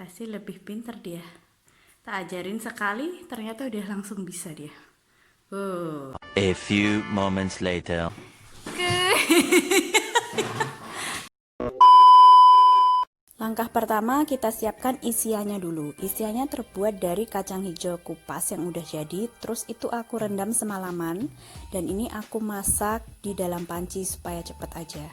Pasti lebih pinter dia. Tak ajarin sekali, ternyata udah langsung bisa dia. Oh. A few moments later. Langkah pertama kita siapkan isiannya dulu. Isiannya terbuat dari kacang hijau kupas yang udah jadi. Terus itu aku rendam semalaman. Dan ini aku masak di dalam panci supaya cepet aja.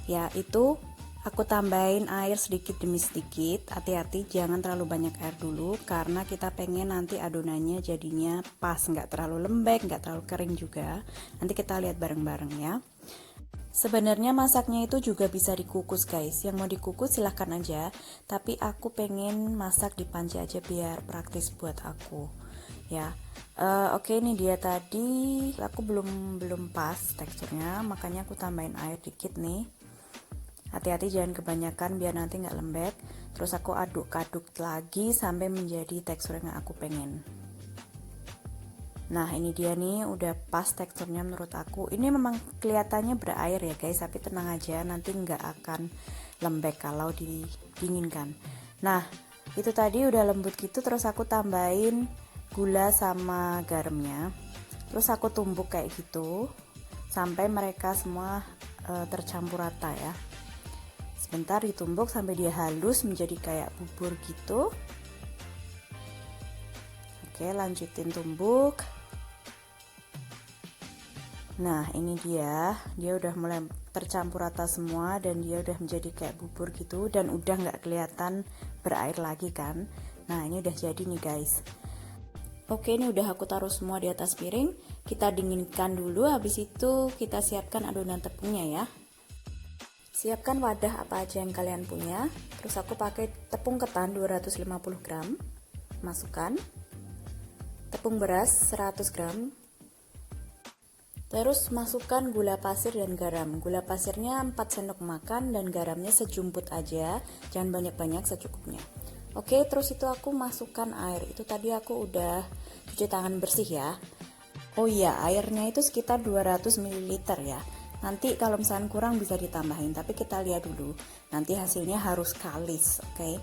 Ya itu aku tambahin air sedikit demi sedikit. Hati-hati jangan terlalu banyak air dulu, karena kita pengen nanti adonannya jadinya pas, nggak terlalu lembek, nggak terlalu kering juga. Nanti kita lihat bareng-bareng ya. Sebenarnya masaknya itu juga bisa dikukus guys. Yang mau dikukus silahkan aja, tapi aku pengen masak di panci aja biar praktis buat aku ya. Oke, ini dia tadi aku belum pas teksturnya, makanya aku tambahin air dikit nih. Hati-hati jangan kebanyakan biar nanti nggak lembek. Terus aku aduk-aduk lagi sampai menjadi tekstur yang aku pengen. Nah ini dia nih udah pas teksturnya menurut aku. Ini memang kelihatannya berair ya guys, tapi tenang aja nanti nggak akan lembek kalau didinginkan. Nah itu tadi udah lembut gitu, terus aku tambahin gula sama garamnya. Terus aku tumbuk kayak gitu sampai mereka semua tercampur rata ya. Sebentar ditumbuk sampai dia halus menjadi kayak bubur gitu. Oke, lanjutin tumbuk. Nah ini dia udah mulai tercampur rata semua dan dia udah menjadi kayak bubur gitu dan udah nggak kelihatan berair lagi kan. Nah ini udah jadi nih guys. Oke, ini udah aku taruh semua di atas piring. Kita dinginkan dulu, habis itu kita siapkan adonan tepungnya ya. Siapkan wadah apa aja yang kalian punya. Terus aku pakai tepung ketan 250 gram, masukkan. Tepung beras 100 gram. Terus masukkan gula pasir dan garam. Gula pasirnya 4 sendok makan dan garamnya sejumput aja, jangan banyak-banyak, secukupnya. Oke, terus itu aku masukkan air. Itu tadi aku udah cuci tangan bersih ya. Oh iya, airnya itu sekitar 200 ml ya. Nanti kalau misalnya kurang bisa ditambahin, tapi kita lihat dulu. Nanti hasilnya harus kalis, oke?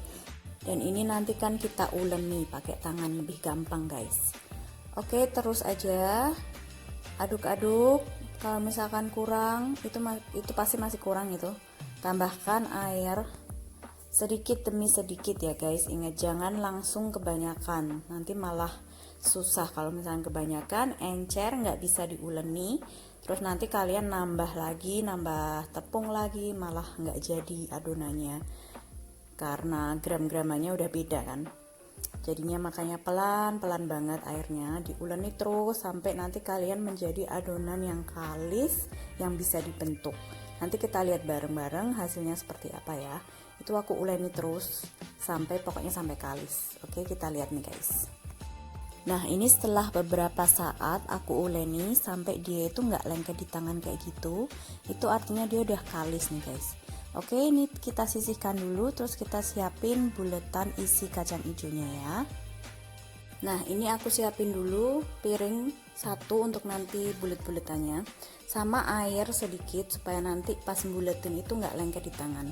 Dan ini nanti kan kita uleni nih pakai tangan, lebih gampang guys. Oke, terus aja aduk-aduk. Kalau misalkan kurang, itu pasti masih kurang itu. Tambahkan air sedikit demi sedikit ya guys. Ingat jangan langsung kebanyakan. Nanti malah susah kalau misalkan kebanyakan, encer, nggak bisa diuleni. Terus nanti kalian nambah lagi, nambah tepung lagi, malah nggak jadi adonannya. Karena gram-gramannya udah beda kan. Jadinya makanya pelan-pelan banget airnya diuleni terus sampai nanti kalian menjadi adonan yang kalis yang bisa dibentuk. Nanti kita lihat bareng-bareng hasilnya seperti apa ya. Itu aku uleni terus sampai pokoknya sampai kalis. Oke, kita lihat nih guys. Nah ini setelah beberapa saat aku uleni sampai dia itu nggak lengket di tangan kayak gitu, itu artinya dia udah kalis nih guys. Oke, ini kita sisihkan dulu, terus kita siapin buletan isi kacang hijaunya ya. Nah ini aku siapin dulu piring satu untuk nanti bulet-buletannya, sama air sedikit supaya nanti pas buletin itu nggak lengket di tangan.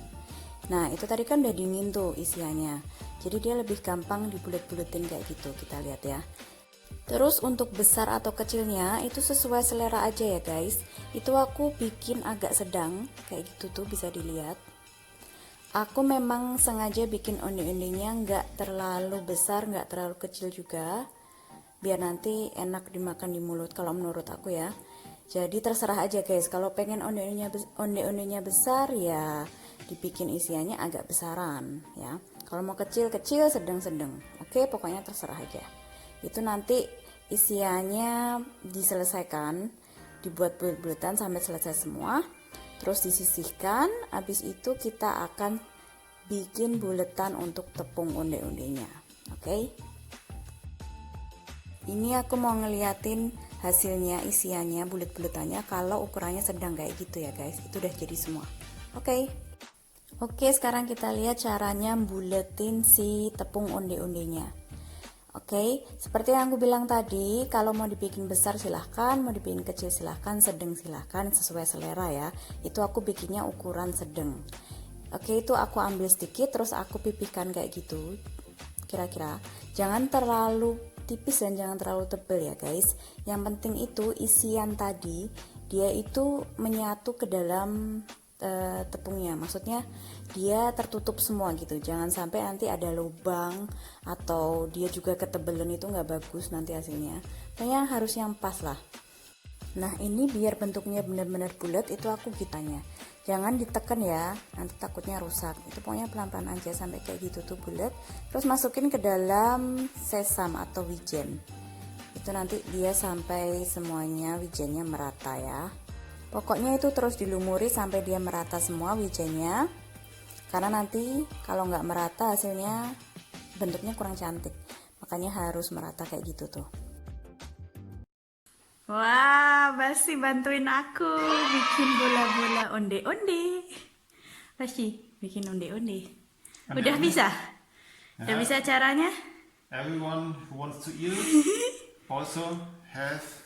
Nah itu tadi kan udah dingin tuh isiannya, jadi dia lebih gampang dibulet-buletin kayak gitu. Kita lihat ya. Terus untuk besar atau kecilnya itu sesuai selera aja ya guys. Itu aku bikin agak sedang kayak gitu tuh, bisa dilihat. Aku memang sengaja bikin onde-ondenya nggak terlalu besar, nggak terlalu kecil juga, biar nanti enak dimakan di mulut kalau menurut aku ya. Jadi terserah aja guys, kalau pengen onde-ondenya besar ya dibikin isiannya agak besaran ya. Kalau mau kecil-kecil, sedang-sedang. Oke, pokoknya terserah aja. Itu nanti isiannya diselesaikan, dibuat bulet-buletan sampai selesai semua, terus disisihkan. Habis itu kita akan bikin buletan untuk tepung onde-ondenya. Oke, ini aku mau ngeliatin hasilnya, isiannya, bulet-buletannya. Kalau ukurannya sedang kayak gitu ya guys, itu udah jadi semua. Oke, sekarang kita lihat caranya buletin si tepung onde-ondenya. Oke, seperti yang aku bilang tadi, kalau mau dibikin besar silahkan, mau dibikin kecil silahkan, sedang silahkan, sesuai selera ya. Itu aku bikinnya ukuran sedang. Oke, itu aku ambil sedikit terus aku pipihkan kayak gitu. Kira-kira jangan terlalu tipis dan jangan terlalu tebal ya guys. Yang penting itu isian tadi dia itu menyatu ke dalam tepungnya. Maksudnya dia tertutup semua gitu. Jangan sampai nanti ada lubang atau dia juga ketebelan, itu nggak bagus nanti hasilnya. Pokoknya harus yang pas lah. Nah ini biar bentuknya benar-benar bulat itu aku gitanya. Jangan ditekan ya, nanti takutnya rusak. Itu pokoknya pelan-pelan aja sampai kayak gitu tuh bulat. Terus masukin ke dalam sesam atau wijen. Itu nanti dia sampai semuanya wijennya merata ya. Pokoknya itu terus dilumuri sampai dia merata semua wijennya. Karena nanti kalau nggak merata hasilnya bentuknya kurang cantik. Makanya harus merata kayak gitu tuh. Wah, Basi bantuin aku bikin bola-bola onde-onde. Basi bikin onde-onde. Udah bisa? Udah bisa caranya? Everyone who wants to eat also has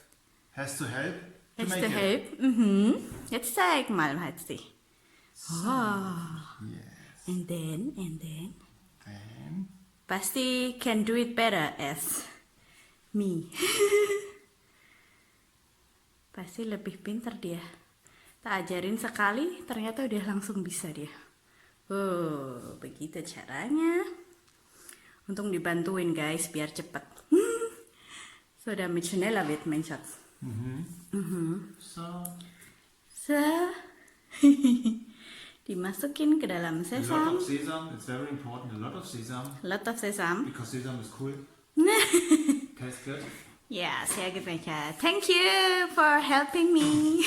to help to It's make the it. help. Jetzt zeig mal, Hatsi. Oh. Yes. And then Then Basti can do it better as me. Pasti lebih pintar dia. Tak ajarin sekali, ternyata udah langsung bisa dia. Oh, begitu caranya. Untung dibantuin guys, biar cepet. So, damit schneller wird, mein Schatz. So, dimasukin ke dalam a lot sesam. of sesame. It's very important. A lot of sesame Lot of sesam. because sesame is cool. Tastes good. Ya, saya gitu aja. Thank you for helping me.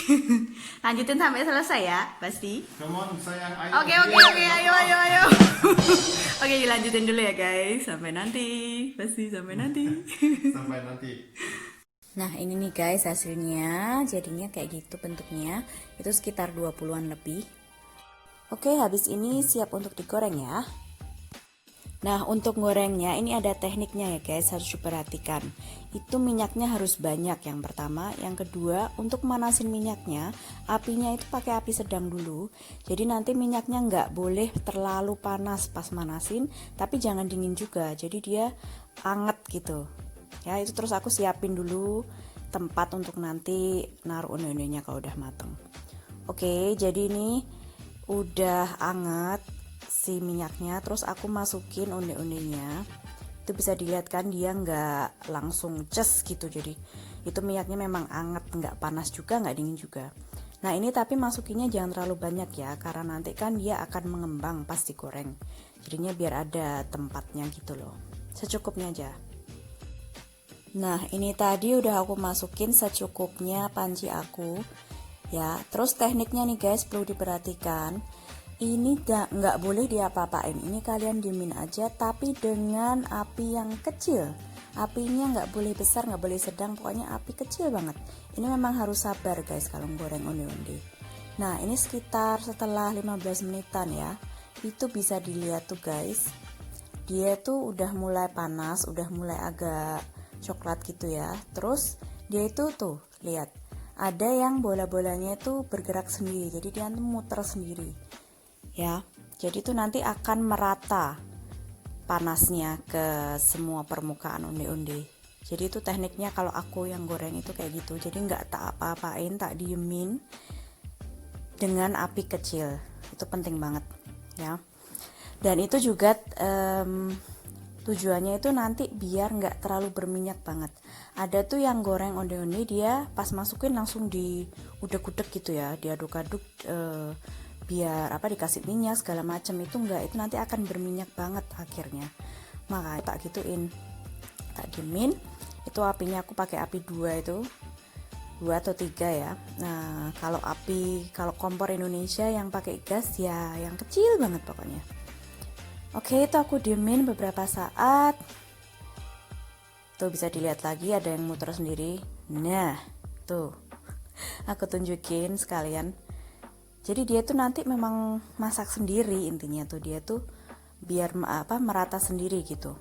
Lanjutin sampai selesai ya, pasti. Come on, sayang. Oke, ayo. Oke, dilanjutin dulu ya guys. Sampai nanti, pasti sampai nanti. Sampai nanti. Nah, ini nih guys hasilnya. Jadinya kayak gitu bentuknya. Itu sekitar 20-an lebih. Oke, habis ini siap untuk digoreng ya. Nah, untuk gorengnya ini ada tekniknya ya guys, harus diperhatikan. Itu minyaknya harus banyak yang pertama. Yang kedua, untuk manasin minyaknya, apinya itu pakai api sedang dulu. Jadi nanti minyaknya nggak boleh terlalu panas pas manasin, tapi jangan dingin juga. Jadi dia anget gitu. Ya, itu terus aku siapin dulu tempat untuk nanti naruh onde-ondenya kalau udah mateng. Oke, jadi ini udah anget si minyaknya, terus aku masukin onde-ondenya. Itu bisa dilihat kan dia nggak langsung ces gitu, jadi itu minyaknya memang anget, nggak panas juga nggak dingin juga. Nah ini tapi masukinnya jangan terlalu banyak ya, karena nanti kan dia akan mengembang pas digoreng, jadinya biar ada tempatnya gitu loh, secukupnya aja. Nah ini tadi udah aku masukin secukupnya panci aku ya. Terus tekniknya nih guys perlu diperhatikan, ini nggak boleh diapa-apain, ini kalian diemin aja tapi dengan api yang kecil. Apinya nggak boleh besar, nggak boleh sedang, pokoknya api kecil banget. Ini memang harus sabar guys kalau goreng onde-onde. Nah ini sekitar setelah 15 menitan ya, itu bisa dilihat tuh guys, dia tuh udah mulai panas, udah mulai agak coklat gitu ya. Terus dia itu tuh lihat ada yang bola-bolanya itu bergerak sendiri, jadi dia tuh muter sendiri ya. Jadi tuh nanti akan merata panasnya ke semua permukaan onde-onde. Jadi itu tekniknya kalau aku yang goreng itu kayak gitu. Jadi nggak tak apa-apain, tak diemin dengan api kecil. Itu penting banget ya. Dan itu juga tujuannya itu nanti biar nggak terlalu berminyak banget. Ada tuh yang goreng onde-onde dia pas masukin langsung diudek-udek gitu ya, diaduk-aduk biar dikasih minyak segala macam. Itu enggak, itu nanti akan berminyak banget akhirnya. Maka tak gituin, tak diemin. Itu apinya aku pakai api 2 itu, 2 atau 3 ya. Nah kalau kompor Indonesia yang pakai gas ya yang kecil banget pokoknya. Oke, itu aku diemin beberapa saat. Tuh bisa dilihat lagi ada yang muter sendiri. Nah tuh aku tunjukin sekalian. Jadi dia tuh nanti memang masak sendiri, intinya tuh dia tuh biar merata sendiri gitu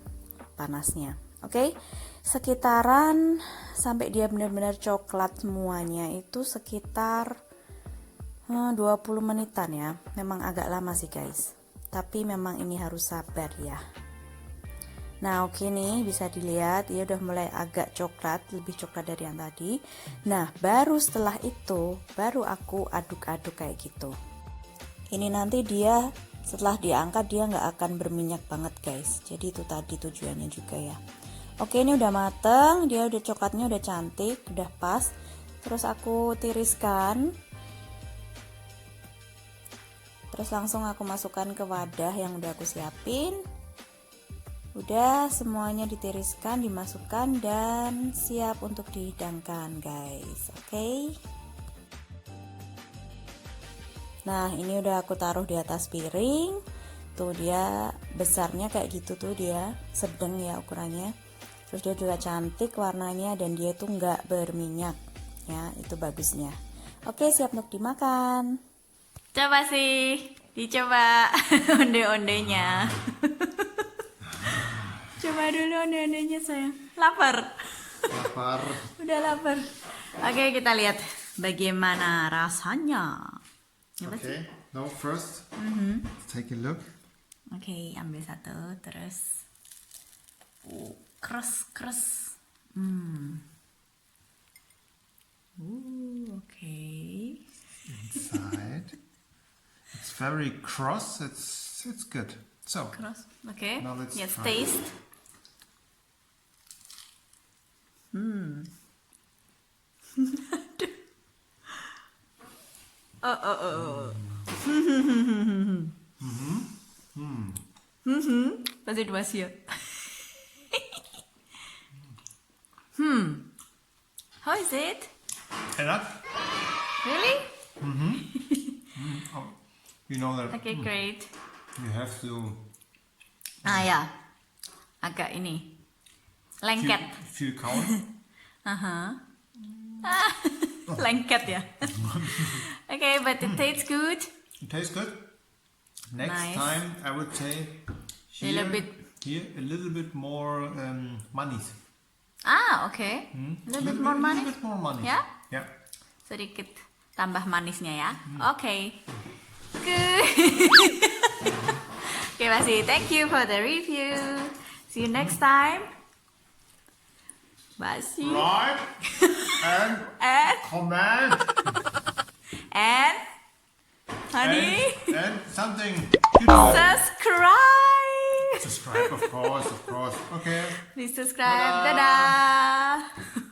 panasnya. Oke, sekitaran sampai dia benar-benar coklat semuanya itu sekitar 20 menitan ya. Memang agak lama sih guys, tapi memang ini harus sabar ya. Nah oke nih, bisa dilihat dia udah mulai agak coklat, lebih coklat dari yang tadi. Nah baru setelah itu baru aku aduk-aduk kayak gitu. Ini nanti dia setelah diangkat dia nggak akan berminyak banget guys. Jadi itu tadi tujuannya juga ya. Oke, ini udah mateng, dia udah coklatnya udah cantik, udah pas. Terus aku tiriskan. Terus langsung aku masukkan ke wadah yang udah aku siapin. Udah semuanya ditiriskan, dimasukkan dan siap untuk dihidangkan guys. Oke. Nah, ini udah aku taruh di atas piring. Tuh dia besarnya kayak gitu tuh, dia sedang ya ukurannya. Terus dia juga cantik warnanya dan dia tuh nggak berminyak ya, itu bagusnya. Oke, siap untuk dimakan. Coba sih, dicoba onde-ondenya. Coba dulu onde-ondenya sayang. Lapar. Lapar. Udah lapar. Oke, kita lihat bagaimana rasanya. Okay, now first, take a look. Oke, ambil satu terus. Keras. Oke. Inside, it's very cross. It's good. So, Keras. Oke. Now let's Let's try. taste. Oh. Pasti dua siap. How is it? enak. Really? Oh, you know that Okay, great. you have to Ya, agak ini lengket. feel count. Lengket ya. Okay, but it tastes good. It tastes good. Next Nice. time, I would say Little bit. here a little bit more manis. Okay. Little bit more money. Little bit more manis. Ya? Yeah. Sedikit tambah manisnya ya. Oke. Good. Oke, Masih. Thank you for the review. See you next time. Basi. Like and And comment and honey, and something. You know. subscribe. Subscribe, of course. Okay. Please subscribe. Dadah. Dadah.